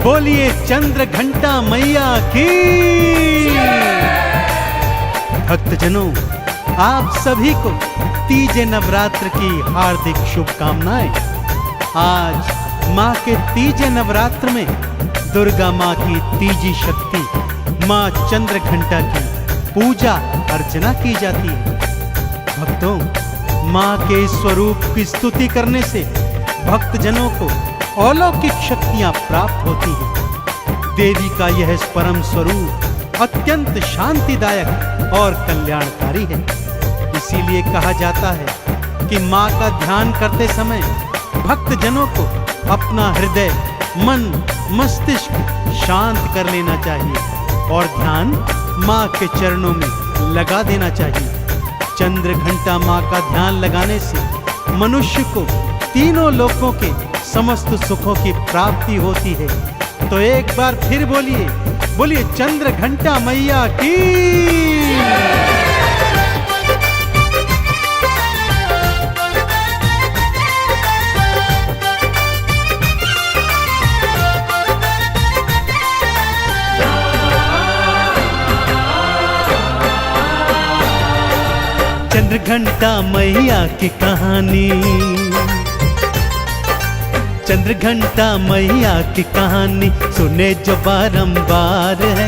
बोलिए चंद्र घंटा मैया की। भक्तजनों, आप सभी को तीजे नवरात्र की हार्दिक शुभकामनाएं। आज माँ के तीजे नवरात्र में दुर्गा माँ की तीजी शक्ति माँ चंद्र घंटा की पूजा अर्चना की जाती है। भक्तों, माँ के स्वरूप की स्तुति करने से भक्तजनों को अलौकिक शक्तियां प्राप्त होती हैं। देवी का यह परम स्वरूप अत्यंत शांतिदायक और कल्याणकारी है। इसीलिए कहा जाता है कि माँ का ध्यान करते समय भक्तजनों को अपना हृदय, मन, मस्तिष्क शांत कर लेना चाहिए और ध्यान माँ के चरणों में लगा देना चाहिए। चंद्र घंटा माँ का ध्यान लगाने से मनुष्य को तीनों लोकों के समस्त सुखों की प्राप्ति होती है। तो एक बार फिर बोलिए, बोलिए चंद्र घंटा मैया की। चंद्र घंटा मैया की कहानी, चंद्र घंटा मैया की कहानी सुने जो बारंबार है।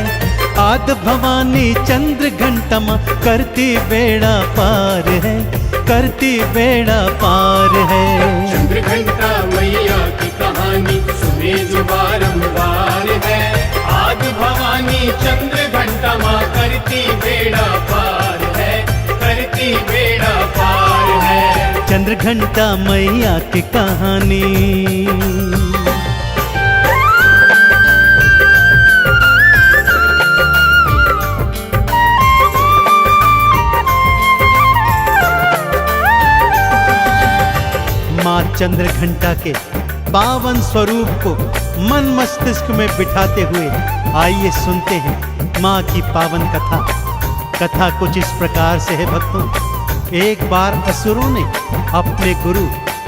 आद भवानी चंद्र घंटा माँ करती बेड़ा पार है, करती बेड़ा पार है। चंद्र घंटा मैया की कहानी सुने जो बारंबार है। आद भवानी चंद्र घंटा माँ करती बेड़ा पार है, करती बेड़ा पार है। चंद्र घंटा मैया की कहानी। माँ चंद्र घंटा के पावन स्वरूप को मन मस्तिष्क में बिठाते हुए आइए सुनते हैं माँ की पावन कथा। कथा कुछ इस प्रकार से है भक्तों। एक बार असुरों ने अपने गुरु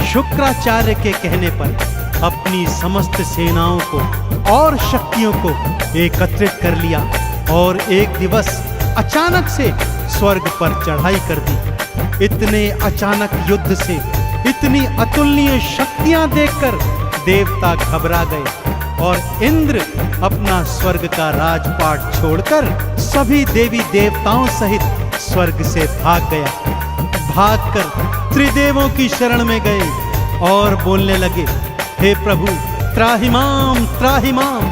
शुक्राचार्य के कहने पर अपनी समस्त सेनाओं को और शक्तियों को एकत्रित कर लिया और एक दिवस अचानक से स्वर्ग पर चढ़ाई कर दी। इतने अचानक युद्ध से इतनी अतुलनीय शक्तियां देखकर देवता घबरा गए और इंद्र अपना स्वर्ग का राजपाट छोड़कर सभी देवी देवताओं सहित स्वर्ग से भाग गया। भागकर त्रिदेवों की शरण में गए और बोलने लगे, हे प्रभु त्राहिमाम त्राहिमाम,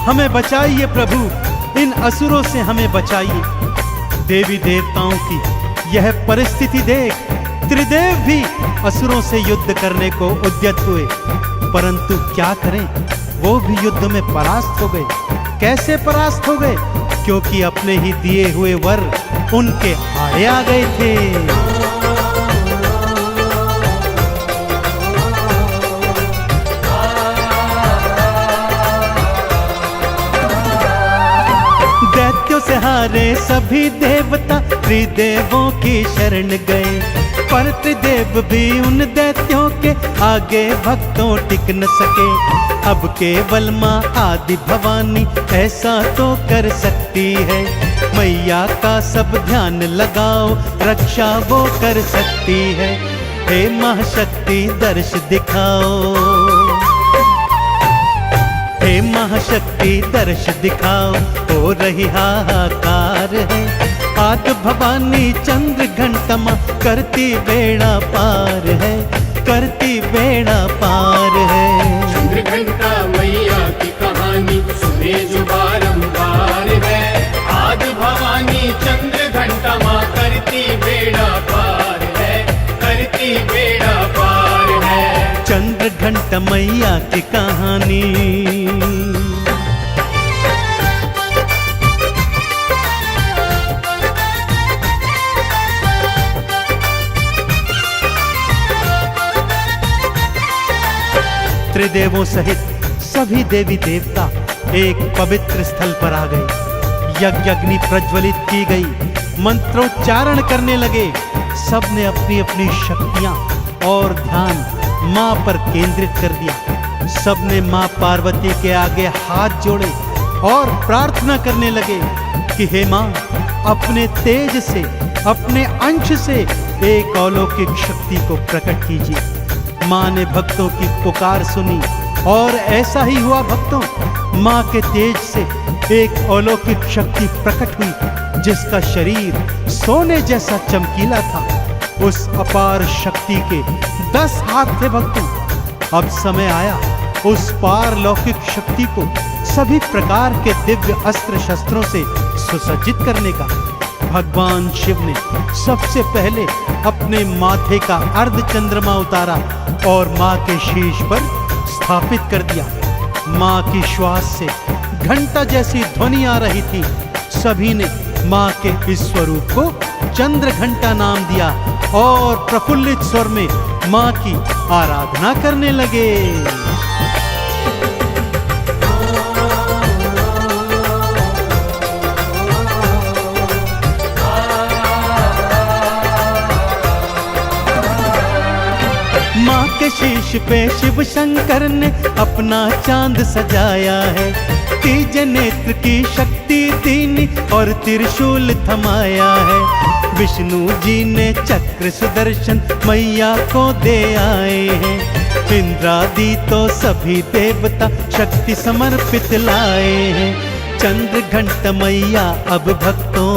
हमें बचाइए प्रभु, इन असुरों से हमें बचाइए। देवी देवताओं की यह परिस्थिति देख त्रिदेव भी असुरों से युद्ध करने को उद्यत हुए, परंतु क्या करें, वो भी युद्ध में परास्त हो गए। कैसे परास्त हो गए? क्योंकि अपने ही दिए हुए वर उनके आड़े आ गए थे। दैत्यों से हारे सभी देवता त्रिदेवों की शरण गए, पर त्रिदेव भी उन दैत्यों के आगे भक्तों टिक न सके। अब केवल माँ आदि भवानी ऐसा तो कर सकती है। मैया का सब ध्यान लगाओ, रक्षा वो कर सकती है। हे महाशक्ति दर्श दिखाओ, हे महाशक्ति दर्श दिखाओ, हो रही हाहाकार है। आद भवानी चंद्र घंटा माँ करती बेड़ा पार है, करती बेड़ा पार है। चंद्र घंटा मैया की कहानी सुने जो बारंबार है। आद भवानी चंद्र घंटा माँ करती बेड़ा पार है, करती बेड़ा पार है। चंद्र घंटा मैया की कहानी। त्रिदेवों सहित सभी देवी देवता एक पवित्र स्थल पर आ गए। यज्ञ अग्नि प्रज्वलित की गई, मंत्रोच्चारण करने लगे। सबने अपनी अपनी शक्तियां और ध्यान मां पर केंद्रित कर दिया। सबने मां पार्वती के आगे हाथ जोड़े और प्रार्थना करने लगे कि हे मां, अपने तेज से, अपने अंश से एक अलौकिक शक्ति को प्रकट कीजिए। मां ने भक्तों की पुकार सुनी और ऐसा ही हुआ भक्तों। मां के तेज से एक अलौकिक शक्ति प्रकट हुई जिसका शरीर सोने जैसा चमकीला था। उस अपार शक्ति के 10 हाथ थे भक्तों। अब समय आया उस पारलौकिक शक्ति को सभी प्रकार के दिव्य अस्त्र शस्त्रों से सुसज्जित करने का। भगवान शिव ने सबसे पहले अपने माथे का अर्ध चंद्रमा उतारा और मां के शीश पर स्थापित कर दिया। मां की श्वास से घंटा जैसी ध्वनि आ रही थी। सभी ने मां के इस स्वरूप को चंद्र घंटा नाम दिया और प्रफुल्लित स्वर में मां की आराधना करने लगे। मां के शीश पे शिव शंकर ने अपना चांद सजाया है। तीज नेत्र की शक्ति दीनी और त्रिशूल थमाया है। विष्णु जी ने चक्र सुदर्शन मैया को दे आए हैं। इंद्रादि तो सभी देवता शक्ति समर्पित लाए हैं। चंद्र घंट मैया अब भक्तों,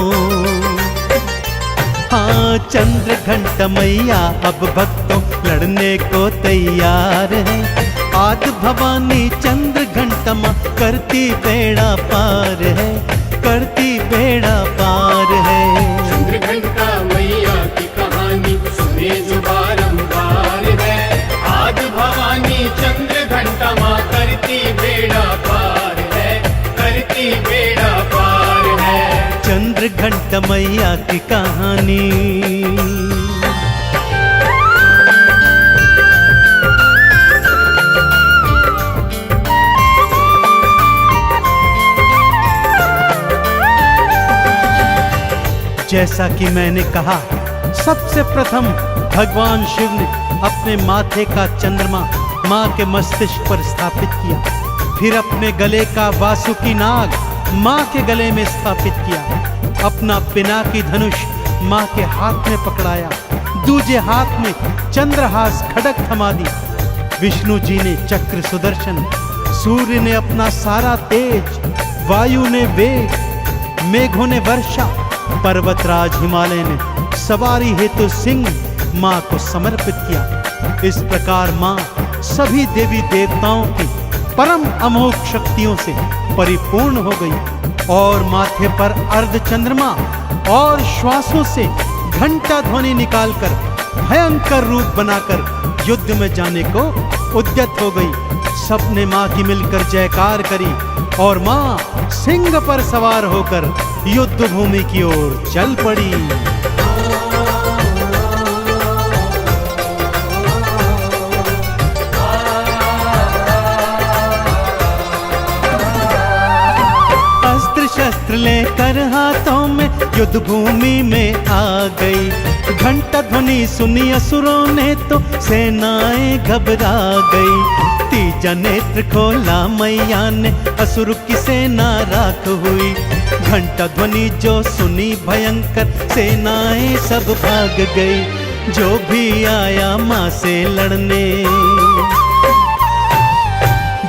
हाँ चंद्र घंट मैया अब भक्तों लड़ने को तैयार है। आद भवानी चंद्र घंटा मां करती बेड़ा पार है, करती बेड़ा पार है। चंद्र घंटा मैया की कहानी सुने जो बारंबार है। आद भवानी चंद्र घंटा मां करती बेड़ा पार है, करती बेड़ा पार है। चंद्र घंटा मैया की कहानी। जैसा कि मैंने कहा, सबसे प्रथम भगवान शिव ने अपने माथे का चंद्रमा मां के मस्तिष्क पर स्थापित किया। फिर अपने गले का वासुकी नाग मां के गले में स्थापित किया। अपना पिनाकी धनुष मां के हाथ में पकड़ाया। दूजे हाथ में चंद्रहास खड़ग थमा दी। विष्णु जी ने चक्र सुदर्शन, सूर्य ने अपना सारा तेज, वायु ने वेग, मेघों ने वर्षा, पर्वतराज हिमालय ने सवारी हेतु सिंह मां को समर्पित किया। इस प्रकार मां सभी देवी देवताओं की परम अमोघ शक्तियों से परिपूर्ण हो गई और माथे पर अर्ध चंद्रमा और श्वासों से घंटा ध्वनि निकालकर भयंकर रूप बनाकर युद्ध में जाने को उद्यत हो गई। सबने मां की मिलकर जयकार करी और मां सिंह पर सवार होकर युद्ध भूमि की ओर चल पड़ी। अस्त्र शस्त्र लेकर हाथों में युद्ध भूमि में आ गई। घंटा ध्वनि सुनी असुरों ने तो सेनाएं घबरा गई। तीजा नेत्र खोला मैया ने, असुर की सेना राख हुई। घंटा ध्वनि जो सुनी भयंकर, सेनाएं सब भाग गई। जो भी आया मां से लड़ने,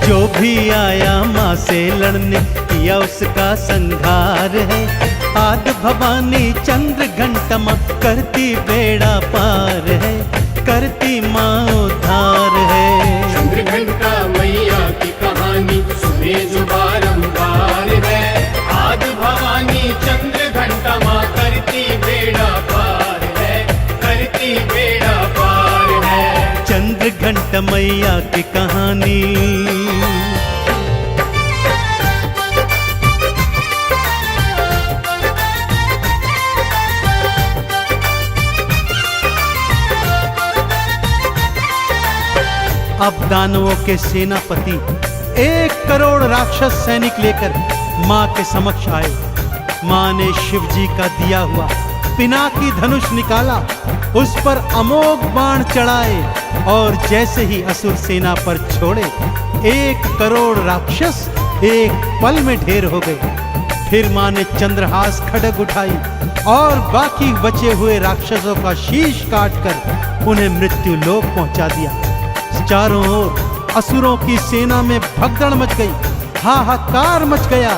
जो भी आया मां से लड़ने, किया उसका संहार है। आद भवानी चंद्र घंटा मां करती बेड़ा पार है, करती मां उद्धार है। चंद्र घंटा मैया की कहानी सुने जो बारंबार है। आद भवानी चंद्र घंटा मां करती बेड़ा पार है, करती बेड़ा पार है। चंद्र घंटा मैया की कहानी। अब दानवों के सेनापति 1 करोड़ राक्षस सैनिक लेकर मां के समक्ष आए। मां ने शिव जी का दिया हुआ पिनाकी धनुष निकाला, उस पर अमोघ बाण चढ़ाए और जैसे ही असुर सेना पर छोड़े, 1 करोड़ राक्षस एक पल में ढेर हो गए। फिर मां ने चंद्रहास खड्ग उठाई और बाकी बचे हुए राक्षसों का शीश काटकर उन्हें मृत्यु लोक पहुंचा दिया। चारों ओर असुरों की सेना में भगदड़ मच गई, हाहाकार मच गया।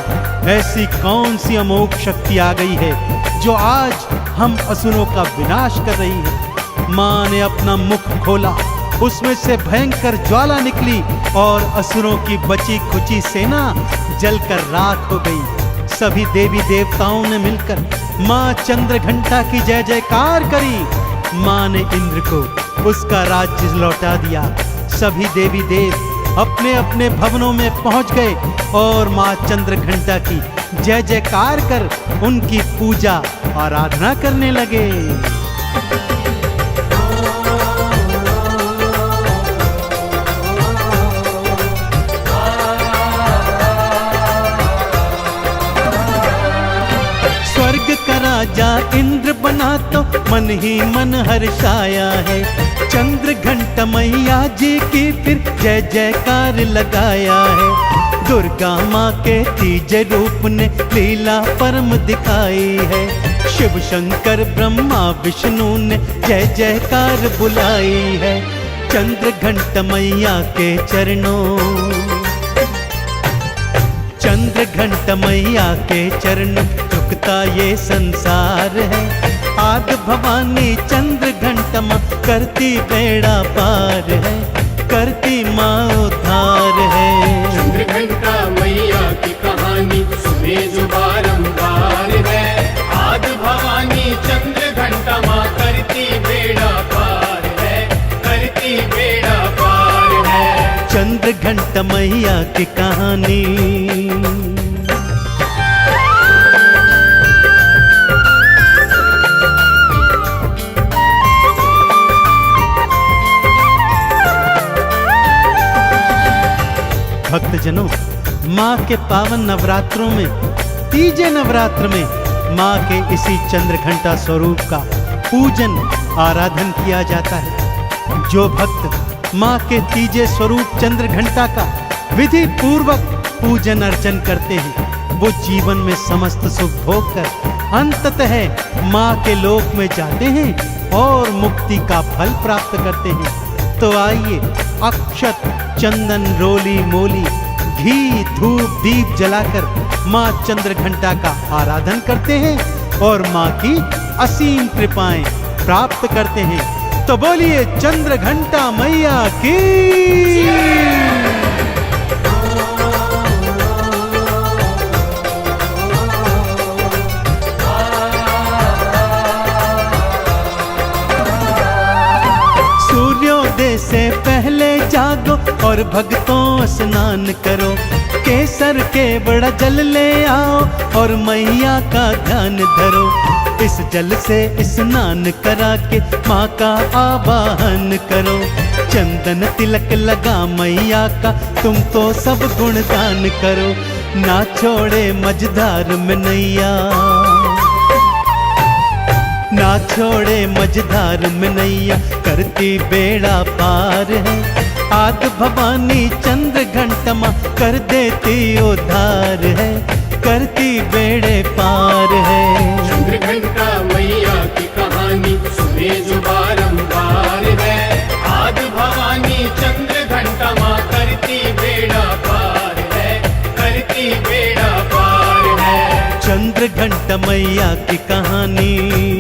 ऐसी कौन सी अमोघ शक्ति आ गई है जो आज हम असुरों का विनाश कर रही है। मां ने अपना मुख खोला, उसमें से भयंकर ज्वाला निकली और असुरों की बची खुची सेना जलकर राख हो गई। सभी देवी देवताओं ने मिलकर मां चंद्रघंटा की जय जयकार करी। मां ने इंद्र को उसका राज्य लौटा दिया। सभी देवी देव अपने अपने भवनों में पहुंच गए और मां चंद्रघंटा की जय जयकार कर उनकी पूजा आराधना करने लगे। स्वर्ग का राजा इंद्र बना तो मन ही मन हर्षाया है। चंद्रघंटा मैया जी की फिर जय जयकार लगाया है। दुर्गा माँ के तीजे रूप ने लीला परम दिखाई है। शिव शंकर ब्रह्मा विष्णु ने जय जयकार बुलाई है। चंद्रघंटा मैया के चरणों, चंद्रघंटा मैया के चरण झुकता ये संसार है। आद भवानी चंद्रघंटा माँ करती बेड़ा पार है, करती माँ उद्धार है। चंद्रघंटा मैया की कहानी सुने जो बारंबार है। आद भवानी चंद्रघंटा माँ करती बेड़ा पार है, करती बेड़ा पार है। चंद्रघंटा मैया की कहानी। भक्तजनों, माँ के पावन नवरात्रों में, तीजे नवरात्र में माँ के इसी चंद्रघंटा स्वरूप का पूजन आराधन किया जाता है। जो भक्त माँ के तीजे स्वरूप चंद्रघंटा का विधि पूर्वक पूजन अर्चन करते हैं, वो जीवन में समस्त सुख भोग कर अंततः माँ के लोक में जाते हैं और मुक्ति का फल प्राप्त करते हैं। तो आइए अक्षत चंदन रोली मोली घी धूप दीप जलाकर माँ चंद्रघंटा का आराधन करते हैं और माँ की असीम कृपाएं प्राप्त करते हैं। तो बोलिए चंद्रघंटा मैया की। सूर्योदय से पहले जागो और भक्तों स्नान करो। केसर के बड़ा जल ले आओ और मैया का ध्यान धरो। इस जल से स्नान करा के माँ का आवाहन करो। चंदन तिलक लगा मैया का तुम तो सब गुणगान करो। ना छोड़े मझधार में नैया, ना छोड़े मझधार में नैया करती बेड़ा पार है। आद भवानी चंद्रघंटा माँ कर देती उद्धार है, करती बेड़े पार है। चंद्रघंटा मैया की कहानी सुने जो बारंबार है। आद भवानी चंद्रघंटा माँ करती बेड़ा पार है, करती बेड़ा पार है। चंद्रघंटा मैया की कहानी।